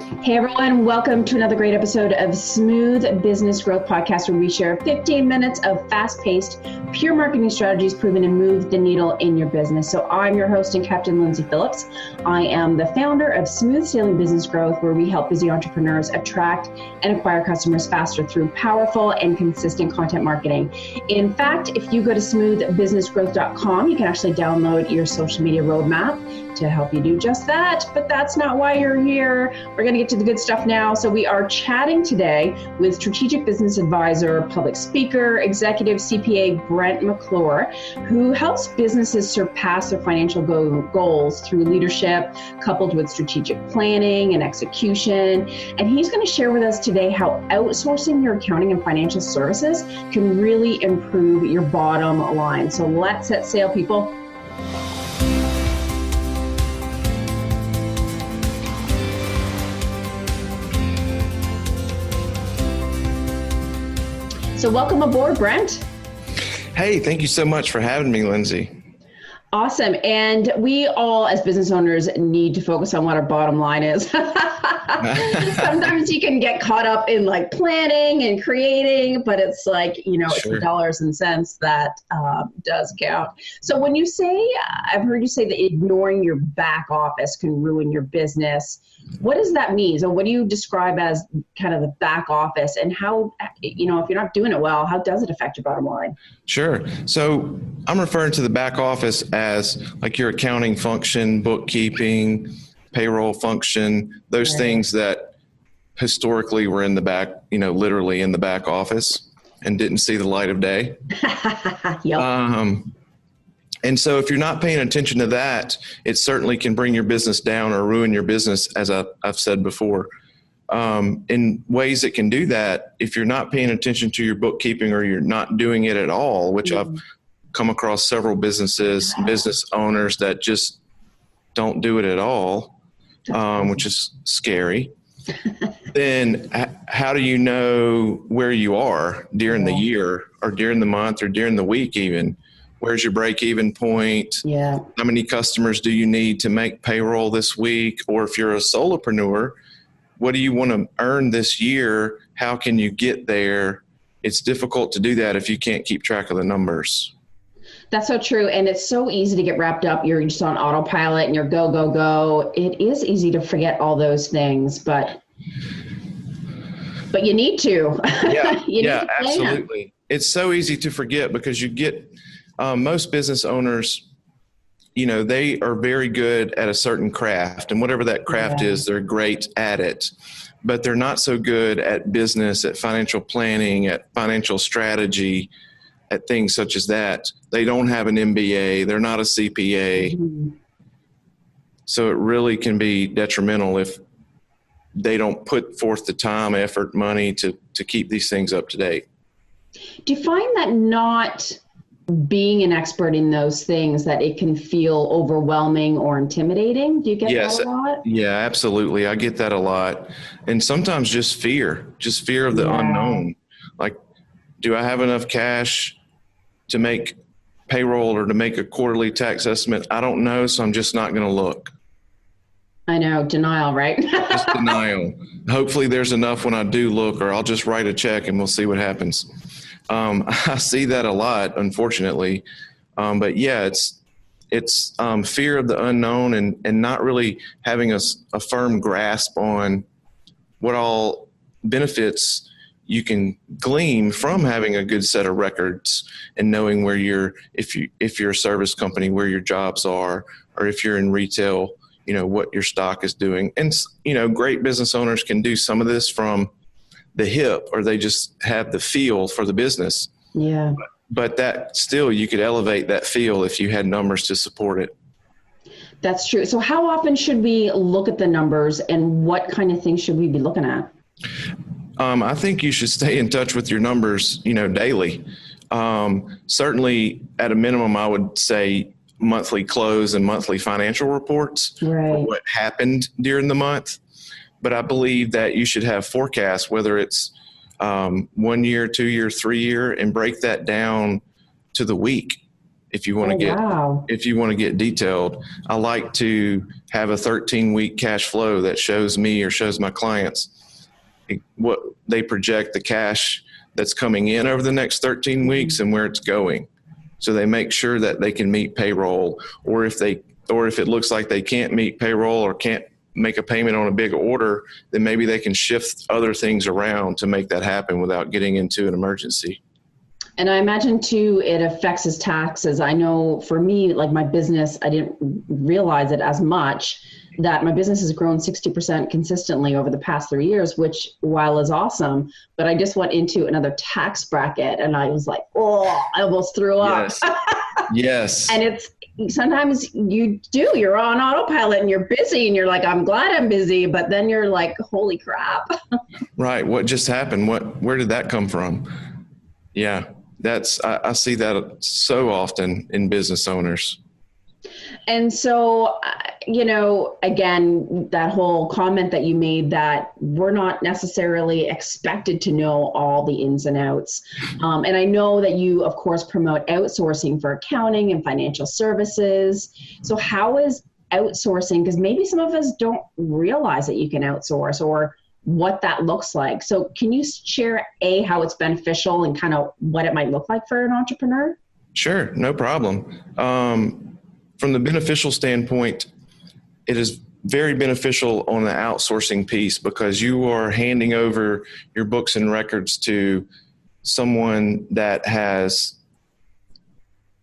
Hey everyone, welcome to another great episode of Smooth Business Growth Podcast, where we share 15 minutes of fast-paced, pure marketing strategies proven to move the needle in your business. So I'm your host and Captain Lindsay Phillips. I am the founder of Smooth Sailing Business Growth, where we help busy entrepreneurs attract and acquire customers faster through powerful and consistent content marketing. In fact, if you go to smoothbusinessgrowth.com, you can actually download your social media roadmap to help you do just that. But that's not why you're here. We're going to get to the good stuff now. So we are chatting today with strategic business advisor, public speaker, executive CPA Brent McClure, who helps businesses surpass their financial goals through leadership coupled with strategic planning and execution. And he's going to share with us today how outsourcing your accounting and financial services can really improve your bottom line. So let's set sail, people. So welcome aboard, Brent. Hey, thank you so much for having me, Lindsay. Awesome. And we all, as business owners, need to focus on what our bottom line is. Sometimes you can get caught up in like planning and creating, but it's like, it's the dollars and cents that does count. So when you say, I've heard you say that ignoring your back office can ruin your business. What does that mean? So what do you describe as kind of the back office, and how, if you're not doing it well, how does it affect your bottom line? Sure. So I'm referring to the back office as like your accounting function, bookkeeping, payroll function, those things that historically were in the back, literally in the back office and didn't see the light of day. Yep. And so if you're not paying attention to that, it certainly can bring your business down or ruin your business, as I've said before. In ways it can do that, if you're not paying attention to your bookkeeping or you're not doing it at all, which I've come across several business owners that just don't do it at all, which is scary. Then how do you know where you are during the year or during the month or during the week even? Where's your break-even point? Yeah. How many customers do you need to make payroll this week? Or if you're a solopreneur, what do you want to earn this year? How can you get there? It's difficult to do that if you can't keep track of the numbers. That's so true. And it's so easy to get wrapped up. You're just on autopilot and you're go, go, go. It is easy to forget all those things, but you need to. Yeah, absolutely. It's so easy to forget because you get most business owners, they are very good at a certain craft, and whatever that craft is, they're great at it, but they're not so good at business, at financial planning, at financial strategy, at things such as that. They don't have an MBA. They're not a CPA. Mm-hmm. So it really can be detrimental if they don't put forth the time, effort, money to keep these things up to date. Do you find that not being an expert in those things, that it can feel overwhelming or intimidating? Do you get that a lot? Yeah, absolutely. I get that a lot. And sometimes just fear of the unknown. Like, do I have enough cash to make payroll or to make a quarterly tax estimate? I don't know, so I'm just not going to look. I know, denial, right? Just denial. Hopefully there's enough when I do look, or I'll just write a check and we'll see what happens. I see that a lot, unfortunately. But yeah, it's fear of the unknown and not really having a firm grasp on what all benefits you can glean from having a good set of records and knowing where if you're a service company, where your jobs are, or if you're in retail, what your stock is doing. And, great business owners can do some of this from the hip, or they just have the feel for the business. Yeah. But that still, you could elevate that feel if you had numbers to support it. That's true. So how often should we look at the numbers, and what kind of things should we be looking at? I think you should stay in touch with your numbers, daily. Certainly at a minimum, I would say monthly close and monthly financial reports for what happened during the month. But I believe that you should have forecasts, whether it's 1 year, 2 year, 3 year, and break that down to the week. if you want to get detailed. I like to have a 13-week cash flow that shows me or shows my clients what they project the cash that's coming in over the next 13 weeks and where it's going. So they make sure that they can meet payroll, or if it looks like they can't meet payroll or can't make a payment on a big order, then maybe they can shift other things around to make that happen without getting into an emergency. And I imagine too, it affects his taxes. I know for me, like my business, I didn't realize it as much, that my business has grown 60% consistently over the past 3 years, which while is awesome, but I just went into another tax bracket and I was like, oh, I almost threw up. Yes. And it's, sometimes you're on autopilot and you're busy and you're like, I'm glad I'm busy, but then you're like, holy crap. Right. What just happened? Where did that come from? Yeah. I see that so often in business owners. And so, again, that whole comment that you made that we're not necessarily expected to know all the ins and outs. And I know that you, of course, promote outsourcing for accounting and financial services. So how is outsourcing, because maybe some of us don't realize that you can outsource or what that looks like. So can you share how it's beneficial and kind of what it might look like for an entrepreneur? Sure, no problem. From the beneficial standpoint, it is very beneficial on the outsourcing piece because you are handing over your books and records to someone that has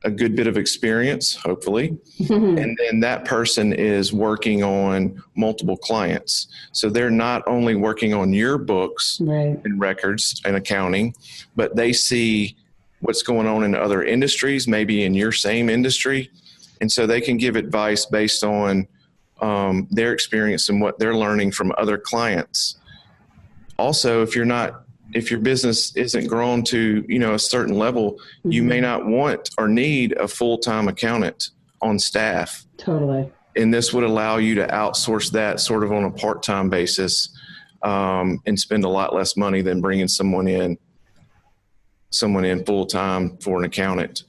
a good bit of experience, hopefully. And then that person is working on multiple clients. So they're not only working on your books and records and accounting, but they see what's going on in other industries, maybe in your same industry. And so they can give advice based on their experience and what they're learning from other clients. Also, if your business isn't grown to, a certain level, you may not want or need a full-time accountant on staff. Totally. And this would allow you to outsource that sort of on a part-time basis and spend a lot less money than bringing someone in full-time for an accountant.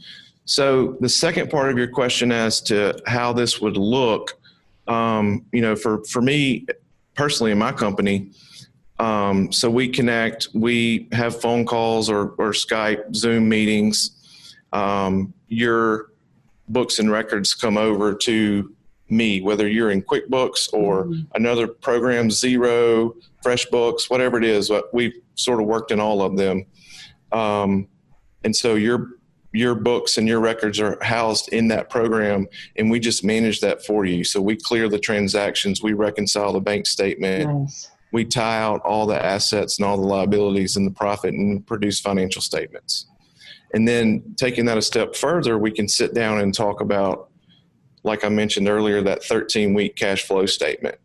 So the second part of your question as to how this would look, for me personally in my company, so we connect, we have phone calls or Skype, Zoom meetings. Your books and records come over to me, whether you're in QuickBooks or another program, Xero, FreshBooks, whatever it is. We've sort of worked in all of them. And so your books and your records are housed in that program, and we just manage that for you. So we clear the transactions, we reconcile the bank statement. Nice. We tie out all the assets and all the liabilities and the profit and produce financial statements. And then taking that a step further, we can sit down and talk about, like I mentioned earlier, that 13-week cash flow statement.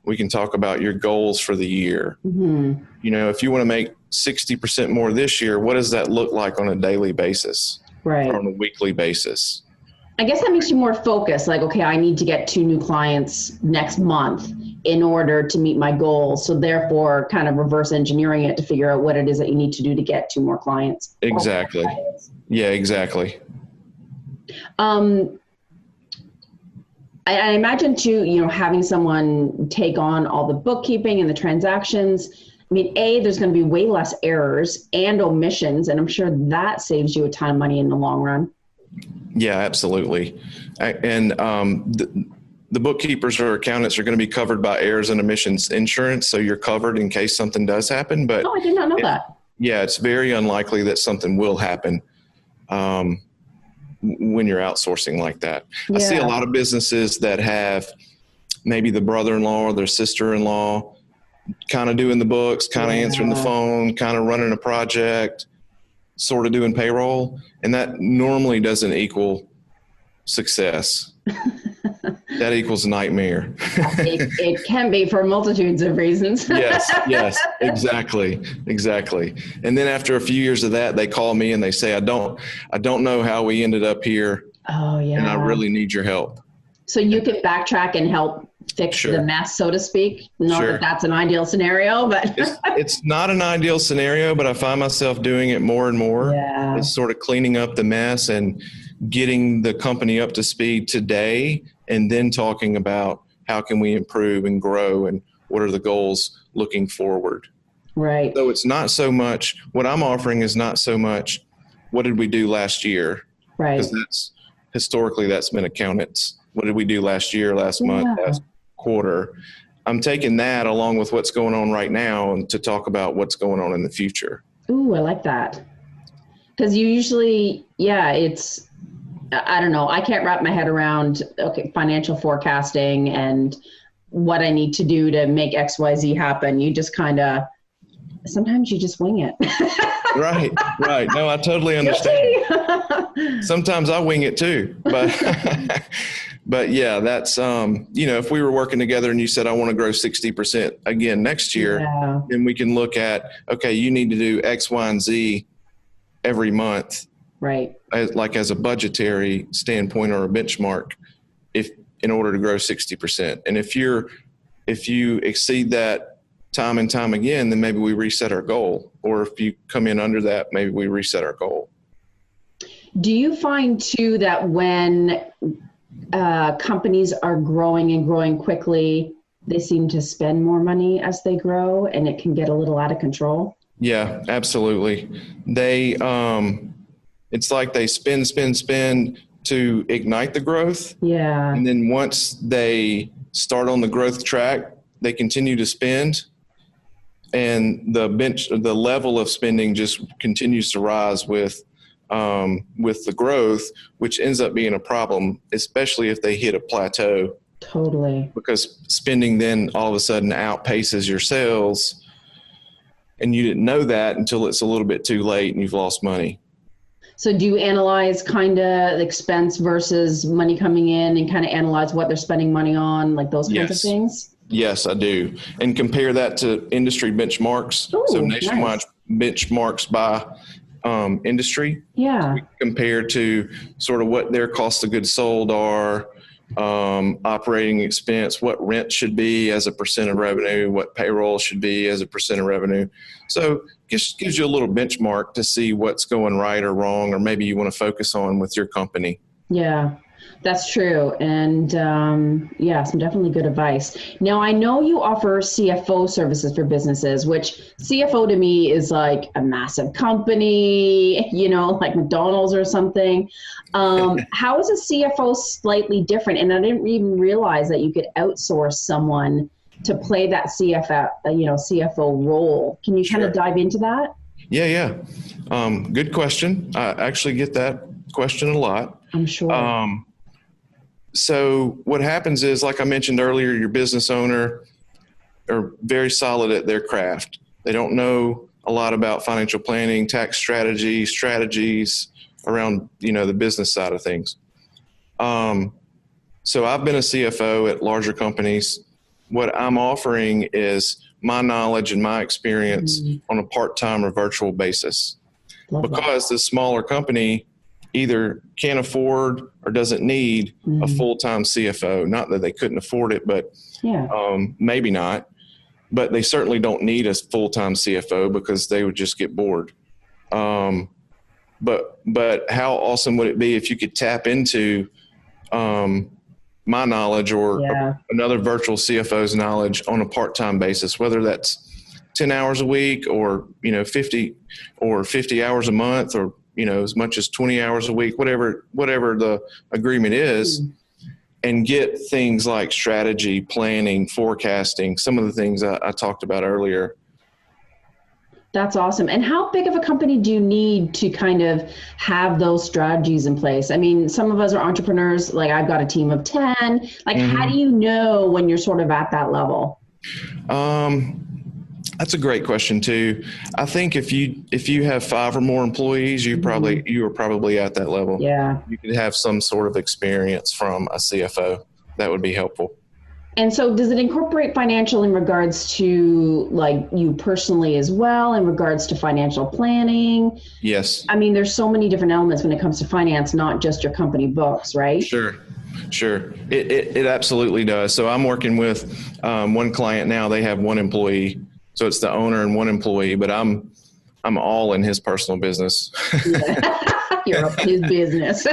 We can talk about your goals for the year. If you want to make 60% more this year, what does that look like on a daily basis? Right. Or on a weekly basis? I guess that makes you more focused. Like, okay, I need to get 2 new clients next month in order to meet my goals. So therefore kind of reverse engineering it to figure out what it is that you need to do to get 2 more clients. Exactly. Yeah, exactly. I imagine too, having someone take on all the bookkeeping and the transactions. I mean, there's going to be way less errors and omissions, and I'm sure that saves you a ton of money in the long run. Yeah, absolutely. And the bookkeepers or accountants are going to be covered by errors and omissions insurance, so you're covered in case something does happen. But I did not know that. Yeah, it's very unlikely that something will happen when you're outsourcing like that. Yeah. I see a lot of businesses that have maybe the brother-in-law or their sister-in-law kind of doing the books, kind of answering the phone, kind of running a project, sort of doing payroll. And that normally doesn't equal success. That equals nightmare. It can be for multitudes of reasons. Yes, exactly. And then after a few years of that, they call me and they say, I don't know how we ended up here. Oh yeah. And I really need your help. So you can backtrack and help fix the mess, so to speak. Not that that's an ideal scenario, but it's not an ideal scenario, but I find myself doing it more and more. Yeah. It's sort of cleaning up the mess and getting the company up to speed today and then talking about how can we improve and grow and what are the goals looking forward. Right. So it's not so much, what I'm offering is not so much, what did we do last year? Right. Because historically that's been accountants. What did we do last year, last month, last quarter? I'm taking that along with what's going on right now and to talk about what's going on in the future. Ooh, I like that. Because you usually, it's, I don't know, I can't wrap my head around, financial forecasting and what I need to do to make XYZ happen. You just sometimes you just wing it. Right. No, I totally understand. Sometimes I wing it too, but yeah, that's, if we were working together and you said, I want to grow 60% again next year, then we can look at, okay, you need to do X, Y, and Z every month. Right. As a budgetary standpoint or a benchmark, in order to grow 60%. And if you exceed that time and time again, then maybe we reset our goal. Or if you come in under that, maybe we reset our goal. Do you find too that when companies are growing and growing quickly, they seem to spend more money as they grow and it can get a little out of control? Yeah, absolutely. It's like they spend to ignite the growth. Yeah. And then once they start on the growth track, they continue to spend. And the level of spending just continues to rise with the growth, which ends up being a problem, especially if they hit a plateau. Totally. Because spending then all of a sudden outpaces your sales, and you didn't know that until it's a little bit too late and you've lost money. So do you analyze the expense versus money coming in and analyze what they're spending money on, like those kinds of things? Yes, I do. And compare that to industry benchmarks. Ooh, so nationwide benchmarks by industry. Yeah. So compare to sort of what their cost of goods sold are, operating expense, what rent should be as a percent of revenue, what payroll should be as a percent of revenue. So just gives you a little benchmark to see what's going right or wrong, or maybe you want to focus on with your company. Yeah, that's true. And some definitely good advice. Now, I know you offer CFO services for businesses, which CFO to me is like a massive company, like McDonald's or something. How is a CFO slightly different? And I didn't even realize that you could outsource someone to play that CFO role. Can you kind of dive into that? Yeah. Good question. I actually get that question a lot. I'm sure. So what happens is, like I mentioned earlier, your business owner are very solid at their craft. They don't know a lot about financial planning, tax strategies around, the business side of things. So I've been a CFO at larger companies. What I'm offering is my knowledge and my experience on a part-time or virtual basis. Because the smaller company either can't afford or doesn't need a full-time CFO. Not that they couldn't afford it, but maybe not. But they certainly don't need a full-time CFO because they would just get bored. But how awesome would it be if you could tap into my knowledge or another virtual CFO's knowledge on a part-time basis, whether that's 10 hours a week or 50 hours a month, or as much as 20 hours a week, whatever the agreement is, and get things like strategy, planning, forecasting, some of the things I talked about earlier. That's awesome. And how big of a company do you need to kind of have those strategies in place? I mean, some of us are entrepreneurs, like I've got a team of 10. Like, how do you know when you're sort of at that level? That's a great question too. I think if you have 5 or more employees, you are probably at that level. Yeah. You could have some sort of experience from a CFO. That would be helpful. And so does it incorporate financial in regards to like you personally as well, in regards to financial planning? Yes. I mean, there's so many different elements when it comes to finance, not just your company books, right? Sure. It absolutely does. So I'm working with one client now. They have 1 employee. So it's the owner and 1 employee, but I'm all in his personal business. You're up his business.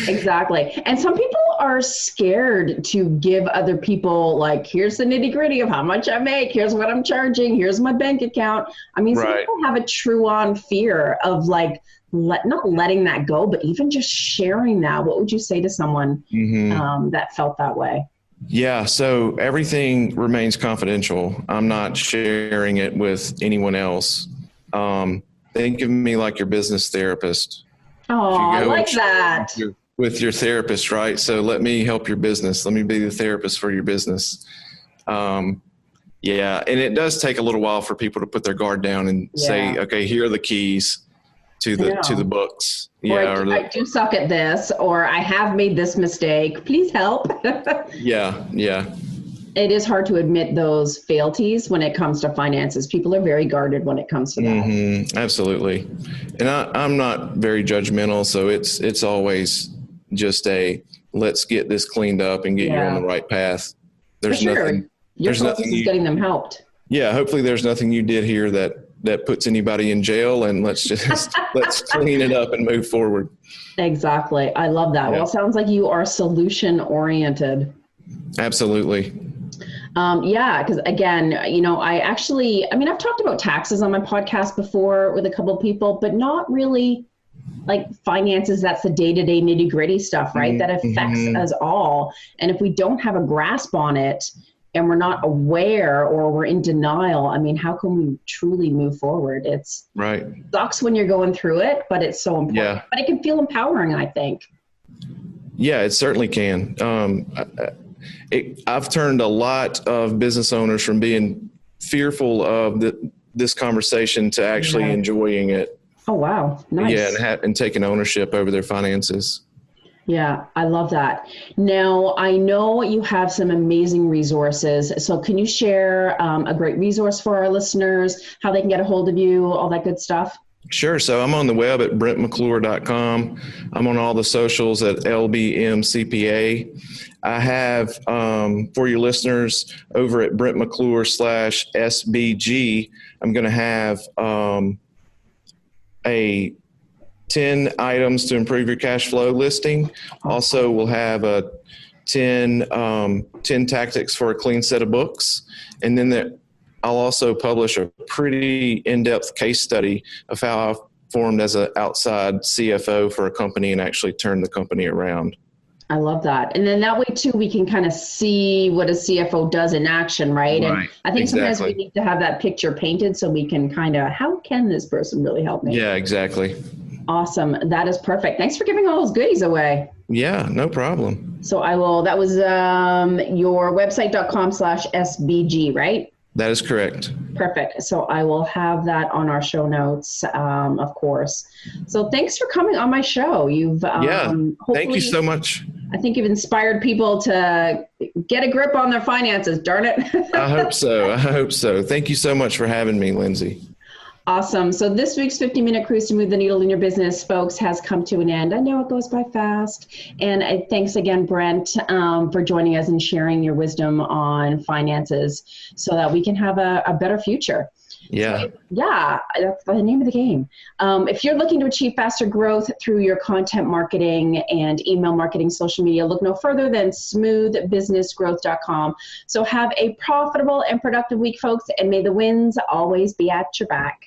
Exactly. And some people are scared to give other people, like, here's the nitty gritty of how much I make. Here's what I'm charging. Here's my bank account. I mean, some people have a true on fear of like, not letting that go, but even just sharing that. What would you say to someone that felt that way? Yeah. So everything remains confidential. I'm not sharing it with anyone else. Think of me like your business therapist. Oh, I like that. With your therapist, right? So let me help your business. Let me be the therapist for your business. Yeah. And it does take a little while for people to put their guard down and say, okay, here are the keys to the books. Or I do suck at this, or I have made this mistake. Please help. Yeah. It is hard to admit those failties when it comes to finances. People are very guarded when it comes to that. Absolutely. And I'm not very judgmental. So it's always just let's get this cleaned up and get you on the right path. There's nothing. Your focus is getting them helped. Yeah. Hopefully there's nothing you did here that puts anybody in jail, and let's clean it up and move forward. Exactly. I love that. Yeah. Well, it sounds like you are solution oriented. Absolutely. Because again, I've talked about taxes on my podcast before with a couple of people, but not really like finances. That's the day-to-day nitty-gritty stuff, right? That affects us all. And if we don't have a grasp on it, and we're not aware or we're in denial, I mean, how can we truly move forward? It's right. Sucks when you're going through it, but it's so important. Yeah. But it can feel empowering, I think. Yeah, it certainly can. I've turned a lot of business owners from being fearful of this conversation to actually enjoying it. Oh, wow. Nice. Yeah, and taking ownership over their finances. Yeah, I love that. Now, I know you have some amazing resources. So can you share a great resource for our listeners, how they can get a hold of you, all that good stuff? Sure. So I'm on the web at brentmcclure.com. I'm on all the socials at LBMCPA. I have, for your listeners, over at Brent McClure /SBG, I'm going to have a 10 items to improve your cash flow listing. Also, we'll have a 10 tactics for a clean set of books. And then I'll also publish a pretty in-depth case study of how I've formed as an outside CFO for a company and actually turned the company around. I love that. And then that way too, we can kind of see what a CFO does in action, right? And I think sometimes we need to have that picture painted so we can kind of, how can this person really help me? Yeah, exactly. Awesome. That is perfect. Thanks for giving all those goodies away. Yeah, no problem. So that was your website.com/SBG, right? That is correct. Perfect. So I will have that on our show notes, of course. So thanks for coming on my show. Thank you so much. I think you've inspired people to get a grip on their finances. Darn it. I hope so. Thank you so much for having me, Lindsay. Awesome. So this week's 50-minute cruise to move the needle in your business, folks, has come to an end. I know it goes by fast. And thanks again, Brent, for joining us and sharing your wisdom on finances so that we can have a better future. Yeah. That's the name of the game. If you're looking to achieve faster growth through your content marketing and email marketing, social media, look no further than smoothbusinessgrowth.com. So have a profitable and productive week, folks, and may the winds always be at your back.